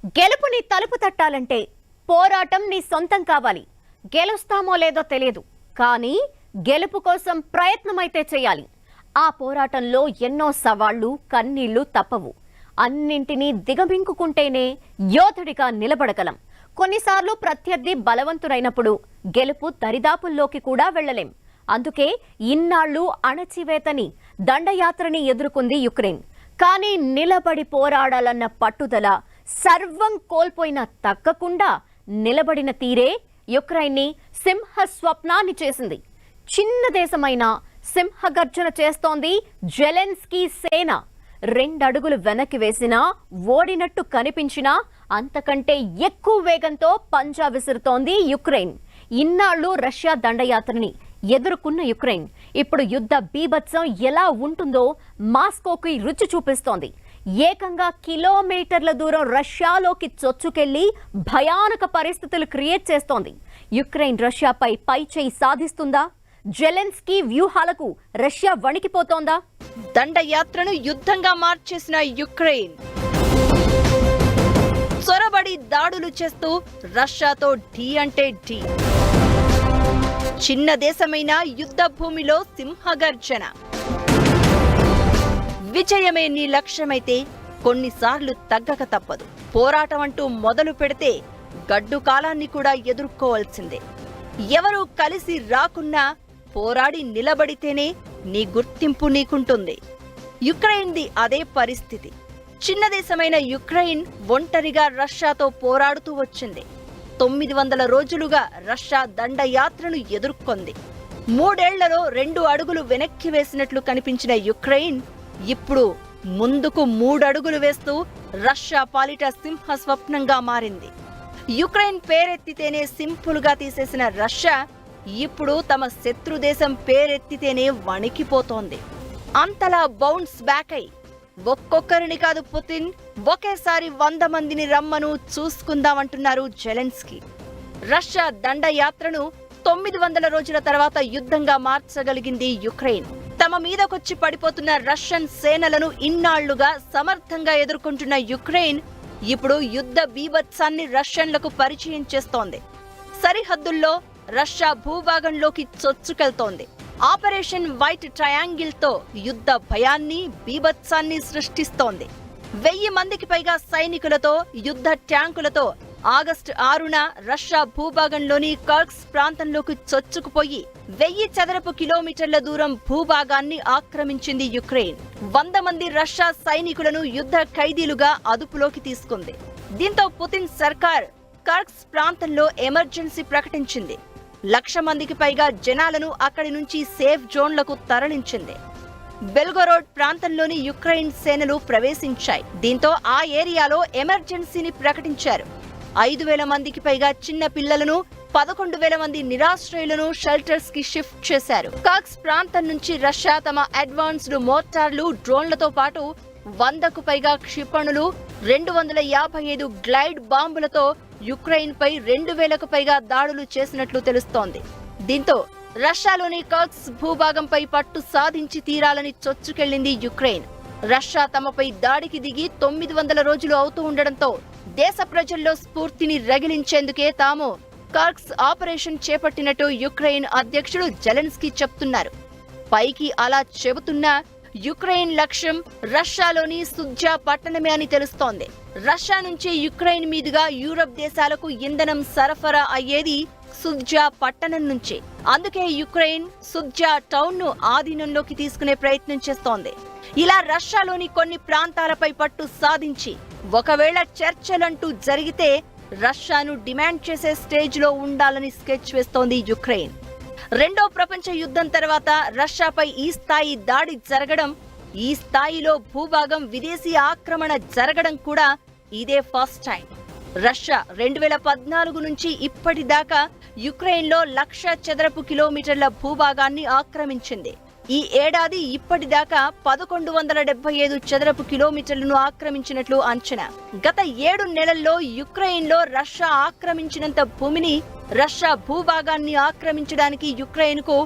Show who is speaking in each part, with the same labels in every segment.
Speaker 1: గెలుపుని తలుపు తట్టాలంటే పోరాటం నీ సొంతం కావాలి. గెలుస్తామో లేదో తెలియదు, కానీ గెలుపు కోసం ప్రయత్నమైతే చేయాలి. ఆ పోరాటంలో ఎన్నో సవాళ్లు, కన్నీళ్లు తప్పవు. అన్నింటినీ దిగమింగుకుంటేనే యోధుడిగా నిలబడగలం. కొన్నిసార్లు ప్రత్యర్థి బలవంతుడైనప్పుడు గెలుపు దరిదాపుల్లోకి కూడా వెళ్లలేం. అందుకే ఇన్నాళ్లు అణచివేతని, దండయాత్రని ఎదుర్కొంది యుక్రెయిన్. కానీ నిలబడి పోరాడాలన్న పట్టుదల, సర్వం కోల్పోయినా తగ్గకుండా నిలబడిన తీరే యుక్రెయిన్ని సింహ స్వప్నాన్ని చేసింది. చిన్న దేశమైన సింహగర్జన చేస్తోంది జెలెన్స్కీ సేన. 2 అడుగులు వెనక్కి వేసినా, ఓడినట్టు కనిపించినా అంతకంటే ఎక్కువ వేగంతో పంజా విసురుతోంది యుక్రెయిన్. ఇన్నాళ్లు రష్యా దండయాత్రని ఎదుర్కొన్న యుక్రెయిన్ ఇప్పుడు యుద్ధ బీభత్సం ఎలా ఉంటుందో మాస్కోకి రుచి చూపిస్తోంది. ఏకంగా కిలోమీటర్ల దూరం రష్యాలోకి చొచ్చుకెళ్లి భయానక పరిస్థితులు క్రియేట్ చేస్తోంది. యుక్రెయిన్ రష్యాపై పైచేయి సాధిస్తుందా? జెలెన్స్కీ వ్యూహాలకు రష్యా వణికిపోతోందా?
Speaker 2: దండయాత్రను యుద్ధంగా మార్చేసిన యుక్రెయిన్ చొరబడి దాడులు చేస్తూ రష్యాతో ఢీ అంటే ఢీ. చిన్న దేశమైన యుద్ధ భూమిలో సింహగర్జన. విజయమే నీ లక్ష్యమైతే కొన్నిసార్లు తగ్గక తప్పదు. పోరాటం అంటూ మొదలు పెడితే గడ్డు కాలాన్ని కూడా ఎదుర్కోవాల్సిందే. ఎవరూ కలిసి రాకున్నా పోరాడి నిలబడితేనే నీ గుర్తింపు నీకుంటుంది. యుక్రెయిన్ది అదే పరిస్థితి. చిన్న దేశమైన యుక్రెయిన్ ఒంటరిగా రష్యాతో పోరాడుతూ వచ్చింది. 900 రోజులుగా రష్యా దండయాత్రను ఎదుర్కొంది. 3 ఏళ్లలో 2 అడుగులు వెనక్కి వేసినట్లు కనిపించిన యుక్రెయిన్ ఇప్పుడు ముందుకు 3 అడుగులు వేస్తూ రష్యా పాలిట సింహ స్వప్నంగా మారింది. యుక్రెయిన్ పేరెత్తితేనే సింపుల్ గా తీసేసిన రష్యా ఇప్పుడు తమ శత్రు దేశం పేరెత్తితేనే వణికిపోతోంది. అంతలా బౌన్స్ బ్యాక్ అయి ఒక్కొక్కరిని కాదు పుతిన్ ఒకేసారి 100 మందిని రమ్మను చూసుకుందామంటున్నారు జెలెన్స్కీ. రష్యా దండయాత్రను 900 రోజుల తర్వాత యుద్ధంగా మార్చగలిగింది యుక్రెయిన్. తమ మీదకొచ్చి పడిపోతున్న రష్యన్ సేనలను ఇన్నాళ్లుగా సమర్థంగా ఎదుర్కొంటున్న యుక్రెయిన్ ఇప్పుడు యుద్ధ బీభత్సాన్ని రష్యన్లకు పరిచయం చేస్తోంది. సరిహద్దుల్లో రష్యా భూభాగంలోకి చొచ్చుకెళ్తోంది. ఆపరేషన్ వైట్ ట్రయాంగిల్ తో యుద్ధ భయాన్ని, బీభత్సాన్ని సృష్టిస్తోంది. 1000 మందికి పైగా సైనికులతో, యుద్ధ ట్యాంకులతో ఆగస్టు 6న రష్యా భూభాగంలోని కర్స్క్ ప్రాంతంలోకి చొచ్చుకుపోయి 1000 చదరపు కిలోమీటర్ల దూరం భూభాగాన్ని ఆక్రమించింది యుక్రెయిన్. 100 మంది రష్యా సైనికులను యుద్ధ ఖైదీలుగా అదుపులోకి తీసుకుంది. దీంతో పుతిన్ సర్కార్ కర్స్క్ ప్రాంతంలో ఎమర్జెన్సీ ప్రకటించింది. 1,00,000 మందికి పైగా జనాలను అక్కడి నుంచి సేఫ్ జోన్లకు తరలించింది. బెల్గోరోడ్ ప్రాంతంలోని యుక్రెయిన్ సేనలు ప్రవేశించాయి. దీంతో ఆ ఏరియాలో ఎమర్జెన్సీని ప్రకటించారు. 5,000 మందికి పైగా చిన్న పిల్లలను, 11,000 మంది నిరాశ్రయులను షెల్టర్స్ కి షిఫ్ట్ చేశారు. కర్స్క్ ప్రాంతం నుంచి రష్యా తమ అడ్వాన్స్డ్ మోర్టార్లు, డ్రోన్లతో పాటు 100కు పైగా క్షిపణులు, 255 గ్లైడ్ బాంబులతో యుక్రెయిన్ పై 2,000కు పైగా దాడులు చేసినట్లు తెలుస్తోంది. దీంతో రష్యాలోని కర్స్క్ భూభాగంపై పట్టు సాధించి తీరాలని చొచ్చుకెళ్లింది యుక్రెయిన్. రష్యా తమపై దాడికి దిగి 900 రోజులు అవుతూ ఉండడంతో దేశ ప్రజల్లో స్ఫూర్తిని రగిలించేందుకే తాము కర్స్క్ ఆపరేషన్ చేపట్టినట్టు యుక్రెయిన్ అధ్యక్షుడు జెలెన్స్కీ చెప్తున్నారు. పైకి అలా చెబుతున్నా యుక్రెయిన్ లక్ష్యం రష్యాలోని సుజ్జా పట్టణమే అని తెలుస్తోంది. రష్యా నుంచి యుక్రెయిన్ మీదుగా యూరప్ దేశాలకు ఇంధనం సరఫరా అయ్యేది సుజ్జా పట్టణం నుంచే. అందుకే యుక్రెయిన్ సుజ్జా టౌన్ ను ఆధీనంలోకి తీసుకునే ప్రయత్నం చేస్తోంది. ఇలా రష్యాలోని కొన్ని ప్రాంతాలపై పట్టు సాధించి ఒకవేళ చర్చలంటూ జరిగితే రష్యాను డిమాండ్ చేసే స్టేజ్ లో ఉండాలని స్కెచ్ వేస్తోంది యుక్రెయిన్. 2వ ప్రపంచ యుద్ధం తర్వాత రష్యాపై ఈ స్థాయి దాడి జరగడం, ఈ స్థాయిలో భూభాగం విదేశీ ఆక్రమణ జరగడం కూడా ఇదే ఫస్ట్ టైం. రష్యా 2014 నుంచి ఇప్పటిదాకా యుక్రెయిన్లో 1,00,000 చదరపు కిలోమీటర్ల భూభాగాన్ని ఆక్రమించింది. ఈ ఏడాది ఇప్పటిదాకా 1175 చదరపు కిలోమీటర్లను ఆక్రమించినట్లు అంచనా. గత 7 నెలల్లో యుక్రెయిన్లో రష్యా ఆక్రమించినంత భూమిని రష్యా భూభాగాన్ని ఆక్రమించడానికి యుక్రెయిన్కు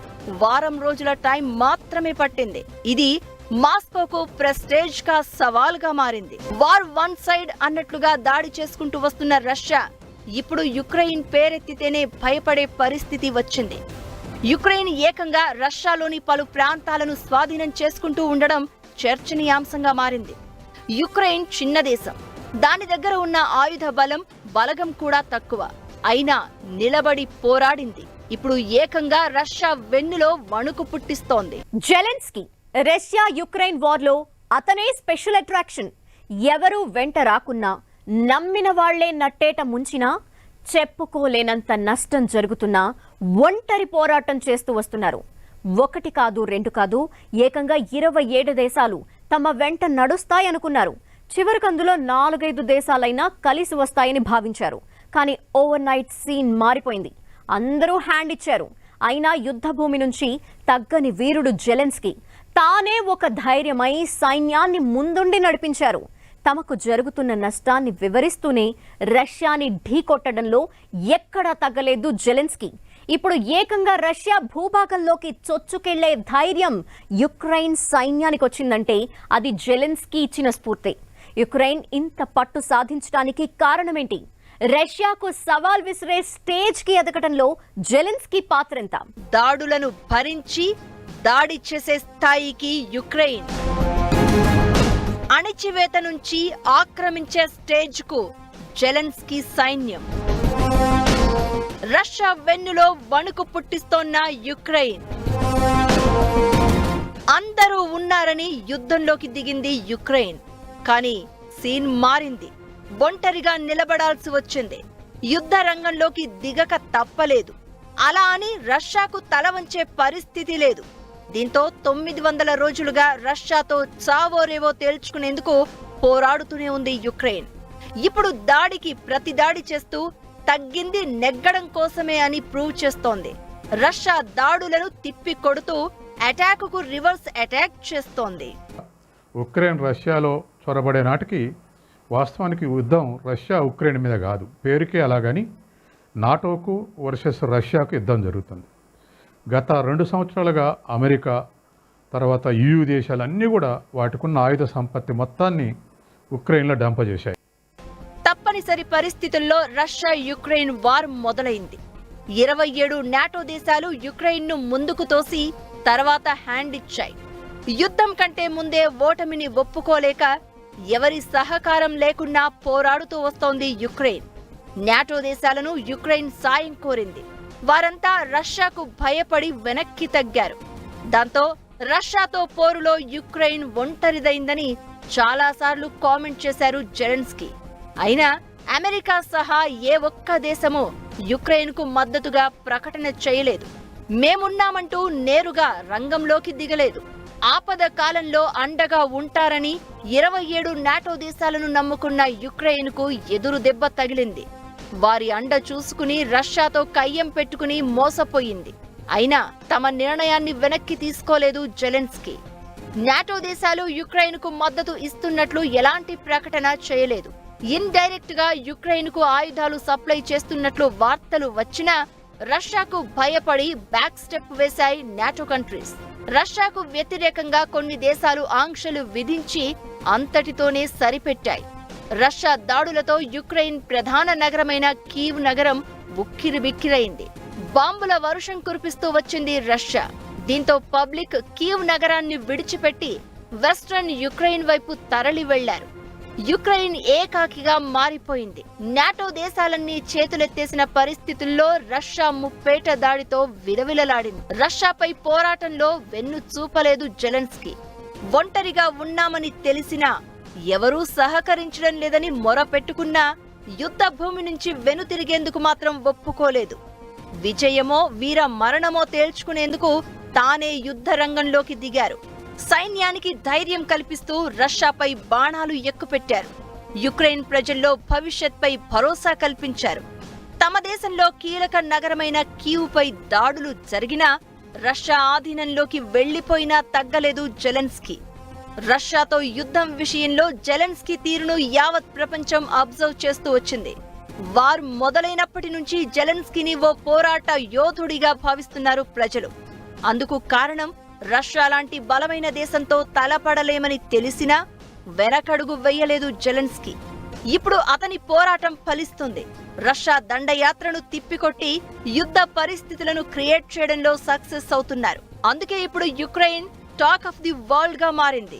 Speaker 2: వారం రోజుల టైం మాత్రమే పట్టింది. ఇది మాస్కోకు ప్రెస్టేజ్ గా సవాల్గా మారింది. వార్ వన్ సైడ్ అన్నట్లుగా దాడి చేసుకుంటూ వస్తున్న రష్యా ఇప్పుడు యుక్రెయిన్ పేరెత్తితేనే భయపడే పరిస్థితి వచ్చింది. యుక్రెయిన్ ఏకంగా రష్యాలోని పలు ప్రాంతాలను స్వాధీనం చేసుకుంటూ ఉండడం చర్చనీయాంశంగా మారింది. యుక్రెయిన్ చిన్న దేశం, దాని దగ్గర ఉన్న ఆయుధ బలగం కూడా తక్కువ. అయినా నిలబడి పోరాడింది. ఇప్పుడు ఏకంగా రష్యా వెన్నులో వణుకు పుట్టిస్తోంది.
Speaker 1: జెలెన్స్కీ రష్యా యుక్రెయిన్ వార్లో అతనే స్పెషల్ అట్రాక్షన్. ఎవరు వెంట రాకున్నా, నమ్మిన వాళ్లే నట్టేట ముంచినా, చెప్పుకోలేనంత నష్టం జరుగుతున్నా ఒంటరి పోరాటం చేస్తూ వస్తున్నారు. ఒకటి కాదు, రెండు కాదు, ఏకంగా 27 దేశాలు తమ వెంట నడుస్తాయనుకున్నారు. చివరికి అందులో 4-5 దేశాలైనా కలిసి వస్తాయని భావించారు. కానీ ఓవర్ నైట్ సీన్ మారిపోయింది. అందరూ హ్యాండ్ ఇచ్చారు. అయినా యుద్ధ భూమి నుంచి తగ్గని వీరుడు జెలెన్స్కీ తానే ఒక ధైర్యమై సైన్యాన్ని ముందుండి నడిపించారు. తమకు జరుగుతున్న నష్టాన్ని వివరిస్తూనే రష్యాని ఢీకొట్టడంలో ఎక్కడా తగ్గలేదు జెలెన్స్కీ. ఇప్పుడు ఏకంగా రష్యా భూభాగంలోకి చొచ్చుకెళ్లే ధైర్యం యుక్రెయిన్ సైన్యానికి వచ్చిందంటే అది జెలెన్స్కీ ఇచ్చిన స్ఫూర్తి. యుక్రెయిన్ ఇంత పట్టు సాధించడానికి కారణమేంటి? రష్యాకు సవాల్ విసిరే స్టేజ్ కి ఎదగటంలో జెలెన్స్కీ పాత్ర ఎంత?
Speaker 2: దాడులను భరించి దాడి చేసే స్థాయికి యుక్రెయిన్, అణిచివేత నుంచి ఆక్రమించే స్టేజ్ కు జెలెన్స్కీ సైన్యం, రష్యా వెన్నులో వణుకు పుట్టిస్తోన్న యుక్రెయిన్. అందరూ ఉన్నారని యుద్ధంలోకి దిగింది యుక్రెయిన్. కానీ సీన్ మారింది. ఒంటరిగా నిలబడాల్సి వచ్చింది. యుద్ధ రంగంలోకి దిగక తప్పలేదు. అలా అని రష్యాకు తల వంచే పరిస్థితి లేదు. దీంతో 900 రోజులుగా రష్యాతో చావోరేవో తేల్చుకునేందుకు పోరాడుతూనే ఉంది యుక్రెయిన్. ఇప్పుడు దాడికి ప్రతి దాడి చేస్తూ తగ్గింది నెగ్గడం కోసమే అని ప్రూవ్ చేస్తోంది. రష్యా దాడులను తిప్పి కొడుతూ అటాక్కు రివర్స్ అటాక్ చేస్తోంది.
Speaker 3: ఉక్రెయిన్ రష్యాలో చొరబడే నాటికి వాస్తవానికి యుద్ధం రష్యా ఉక్రెయిన్ మీద కాదు, పేరుకే అలాగని నాటోకు వర్సెస్ రష్యాకు యుద్ధం జరుగుతుంది. గత 2 సంవత్సరాలుగా అమెరికా తర్వాత EU దేశాలన్నీ కూడా వాటికున్న ఆయుధ సంపత్తి మొత్తాన్ని ఉక్రెయిన్లో డంపజేశాయి.
Speaker 2: తప్పనిసరి పరిస్థితుల్లో రష్యా యుక్రెయిన్ వార్ మొదలైంది. 27 నాటో దేశాలు యుక్రెయిన్ను ముందుకు తోసి తర్వాత హ్యాండ్ ఇచ్చాయి. యుద్ధం కంటే ముందే ఓటమిని ఒప్పుకోలేక ఎవరి సహకారం లేకున్నా పోరాడుతూ వస్తోంది యుక్రెయిన్. నాటో దేశాలను యుక్రెయిన్ సాయం కోరింది. వారంతా రష్యాకు భయపడి వెనక్కి తగ్గారు. దాంతో రష్యాతో పోరులో యుక్రెయిన్ ఒంటరిదైందని చాలాసార్లు కామెంట్ చేశారు జెలెన్స్కీ. అయినా అమెరికా సహా ఏ ఒక్క దేశమూ యుక్రెయిన్కు మద్దతుగా ప్రకటన చేయలేదు. మేమున్నామంటూ నేరుగా రంగంలోకి దిగలేదు. ఆపద కాలంలో అండగా ఉంటారని 27 నాటో దేశాలను నమ్ముకున్న యుక్రెయిన్కు ఎదురు దెబ్బ తగిలింది. వారి అండ చూసుకుని రష్యాతో కయ్యం పెట్టుకుని మోసపోయింది. అయినా తమ నిర్ణయాన్ని వెనక్కి తీసుకోలేదు జెలెన్స్కీ. నాటో దేశాలు యుక్రెయిన్కు మద్దతు ఇస్తున్నట్లు ఎలాంటి ప్రకటన చేయలేదు. ఇండైరెక్ట్ గా యుక్రెయిన్కు ఆయుధాలు సప్లై చేస్తున్నట్లు వార్తలు వచ్చినా రష్యాకు భయపడి బ్యాక్ స్టెప్ వేశాయి నాటో కంట్రీస్. రష్యాకు వ్యతిరేకంగా కొన్ని దేశాలు ఆంక్షలు విధించి అంతటితోనే సరిపెట్టాయి. రష్యా దాడులతో యుక్రెయిన్ ప్రధాన నగరమైన కీవ్ నగరం ఉక్కిరిబిక్కిరైంది. బాంబుల వర్షం కురిపిస్తూ వచ్చింది రష్యా. దీంతో పబ్లిక్ కీవ్ నగరాన్ని విడిచిపెట్టి వెస్ట్రన్ యుక్రెయిన్ వైపు తరలి వెళ్లారు. యుక్రెయిన్ ఏకాకిగా మారిపోయింది. నాటో దేశాలన్నీ చేతులెత్తేసిన పరిస్థితుల్లో రష్యా ముప్పేట దాడితో విలవిలలాడింది. రష్యాపై పోరాటంలో వెన్ను చూపలేదు జెలెన్స్కీ. ఒంటరిగా ఉన్నామని తెలిసినా ఎవరూ సహకరించడం లేదని మొర పెట్టుకున్నా యుద్ధ భూమి నుంచి వెనుతిరిగేందుకు మాత్రం ఒప్పుకోలేదు. విజయమో వీర మరణమో తేల్చుకునేందుకు తానే యుద్ధ రంగంలోకి దిగారు. సైన్యానికి ధైర్యం కల్పిస్తూ రష్యాపై బాణాలు ఎక్కుపెట్టారు. యుక్రెయిన్ ప్రజల్లో భవిష్యత్పై భరోసా కల్పించారు. తమ దేశంలో కీలక నగరమైన కీవ్పై దాడులు జరిగినా రష్యా ఆధీనంలోకి వెళ్లిపోయినా తగ్గలేదు జెలెన్స్కీ. రష్యాతో యుద్ధం విషయంలో జెలెన్స్కీ తీరును యావత్ ప్రపంచం అబ్జర్వ్ చేస్తూ వచ్చింది. వార్ మొదలైనప్పటి నుంచి జెలెన్స్కీని ఓ పోరాట యోధుడిగా భావిస్తున్నారు ప్రజలు. అందుకు కారణం రష్యా లాంటి బలమైన దేశంతో తలపడలేమని తెలిసినా వెనకడుగు వెయ్యలేదు జెలెన్స్కీ. ఇప్పుడు అతని పోరాటం ఫలిస్తుంది. రష్యా దండయాత్రను తిప్పికొట్టి యుద్ధ పరిస్థితులను క్రియేట్ చేయడంలో సక్సెస్ అవుతున్నారు. అందుకే ఇప్పుడు Ukraine talk of the world గా మారింది.